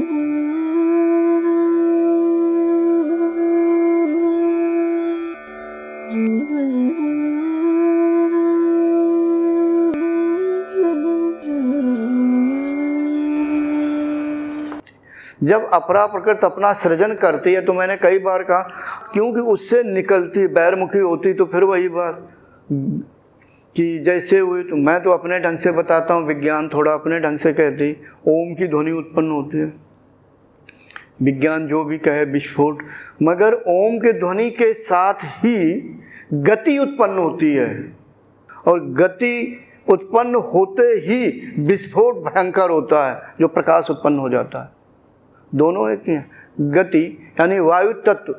जब अपरा प्रकृति अपना सृजन करती है तो मैंने कई बार कहा, क्योंकि उससे निकलती बैरमुखी होती तो फिर वही बात कि जैसे हुई। तो मैं तो अपने ढंग से बताता हूँ, विज्ञान थोड़ा अपने ढंग से कहती, ओम की ध्वनि उत्पन्न होती है। विज्ञान जो भी कहे विस्फोट, मगर ओम के ध्वनि के साथ ही गति उत्पन्न होती है, और गति उत्पन्न होते ही विस्फोट भयंकर होता है, जो प्रकाश उत्पन्न हो जाता है। दोनों एक ही हैं। गति यानी वायु तत्व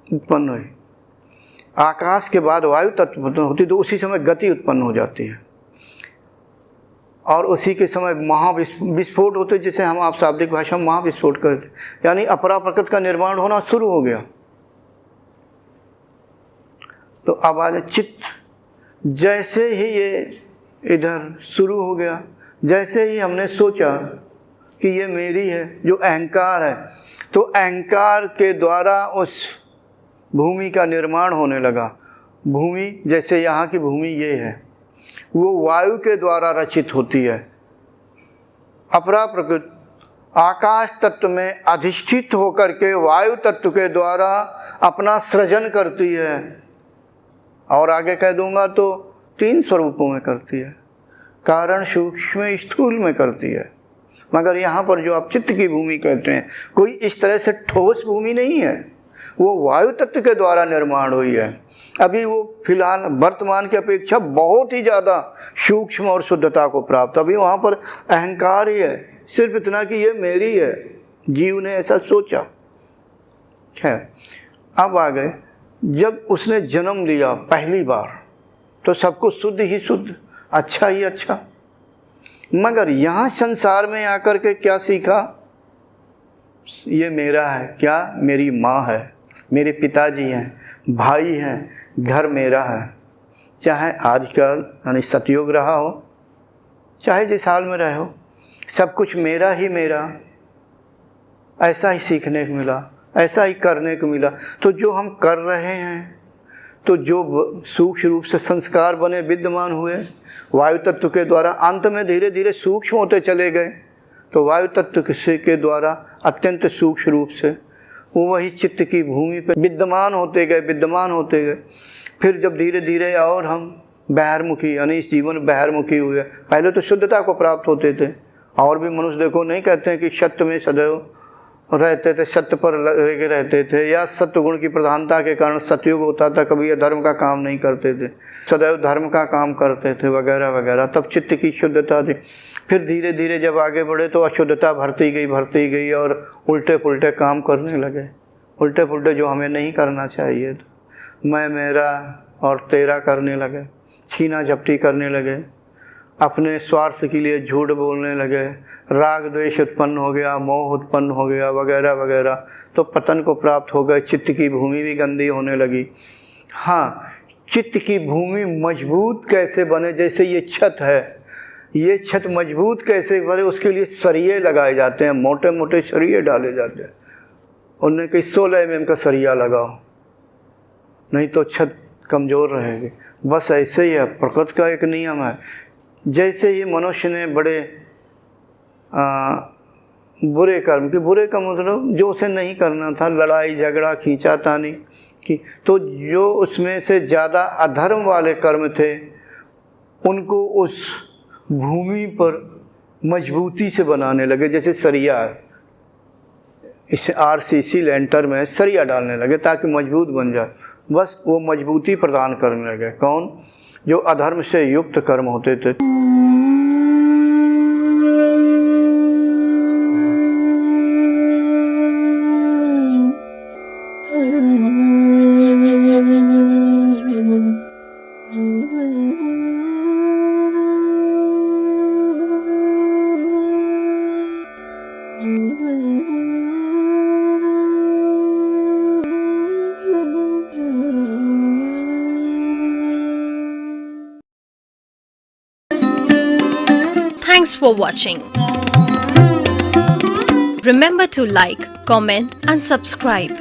उत्पन्न हुई, आकाश के बाद वायु तत्व उत्पन्न होती, तो उसी समय गति उत्पन्न हो जाती है, और उसी के समय महाविस्फोट होते, जिसे हम आप शाब्दिक भाषा में महाविस्फोट करते, यानी अपरा प्रकृति का निर्माण होना शुरू हो गया। तो अब आज चित्त जैसे ही ये इधर शुरू हो गया, जैसे ही हमने सोचा कि ये मेरी है, जो अहंकार है, तो अहंकार के द्वारा उस भूमि का निर्माण होने लगा। भूमि जैसे यहाँ की भूमि ये है, वो वायु के द्वारा रचित होती है। अपरा प्रकृति आकाश तत्व में अधिष्ठित होकर के वायु तत्व के द्वारा अपना सृजन करती है, और आगे कह दूंगा तो 3 स्वरूपों में करती है, कारण सूक्ष्म स्थूल में करती है। मगर यहाँ पर जो आप चित्त की भूमि कहते हैं, कोई इस तरह से ठोस भूमि नहीं है, वो वायु तत्व के द्वारा निर्माण हुई है। अभी वो फिलहाल वर्तमान की अपेक्षा बहुत ही ज़्यादा सूक्ष्म और शुद्धता को प्राप्त। अभी वहाँ पर अहंकार ही है, सिर्फ इतना कि ये मेरी है, जीव ने ऐसा सोचा। खैर, अब आ गए, जब उसने जन्म लिया पहली बार तो सब कुछ शुद्ध ही शुद्ध, अच्छा ही अच्छा। मगर यहाँ संसार में आकर के क्या सीखा? ये मेरा है, क्या मेरी माँ है, मेरे पिताजी हैं, भाई हैं, घर मेरा है। चाहे आजकल यानी सतयुग रहा हो, चाहे जिस हाल में रहे हो, सब कुछ मेरा ही मेरा। ऐसा ही सीखने को मिला, ऐसा ही करने को मिला। तो जो हम कर रहे हैं, तो जो सूक्ष्म रूप से संस्कार बने विद्यमान हुए वायु तत्व के द्वारा, अंत में धीरे धीरे सूक्ष्म होते चले गए। तो वायु तत्व के द्वारा अत्यंत सूक्ष्म रूप से वो वही चित्त की भूमि पर विद्यमान होते गए। फिर जब धीरे धीरे और हम बहिर्मुखी यानी इस जीवन बहिर्मुखी हुए, पहले तो शुद्धता को प्राप्त होते थे। और भी मनुष्य देखो, नहीं कहते हैं कि सत्य में सदैव रहते थे, सत्य पर लगे रहते थे, या सत्य गुण की प्रधानता के कारण सतयुग होता था, कभी धर्म का काम नहीं करते थे, सदैव धर्म का काम करते थे वगैरह वगैरह। तब चित्त की शुद्धता थी। फिर धीरे धीरे जब आगे बढ़े तो अशुद्धता भरती गई और उल्टे पुल्टे काम करने लगे, उल्टे पुल्टे जो हमें नहीं करना चाहिए था। मैं मेरा और तेरा करने लगे, छीना झपटी करने लगे, अपने स्वार्थ के लिए झूठ बोलने लगे, राग द्वेष उत्पन्न हो गया, मोह उत्पन्न हो गया वगैरह वगैरह। तो पतन को प्राप्त हो गए, चित्त की भूमि भी गंदी होने लगी। हाँ, चित्त की भूमि मजबूत कैसे बने? जैसे ये छत है, ये छत मजबूत कैसे बने? उसके लिए सरिये लगाए जाते हैं, मोटे मोटे सरिये डाले जाते हैं। उनने कहीं 16 mm का सरिया लगाओ, नहीं तो छत कमज़ोर रहेगी। बस ऐसे ही है, प्रकृति का एक नियम है। जैसे ही मनुष्य ने बड़े बुरे कर्म की, बुरे का मतलब जो उसे नहीं करना था, लड़ाई झगड़ा खींचातानी की, तो जो उसमें से ज़्यादा अधर्म वाले कर्म थे उनको उस भूमि पर मजबूती से बनाने लगे। जैसे सरिया, इस RCC लेंटर में सरिया डालने लगे ताकि मजबूत बन जाए। बस वो मजबूती प्रदान करने लगे। कौन? जो अधर्म से युक्त कर्म होते थे। Thanks for watching. Remember to like, comment and subscribe.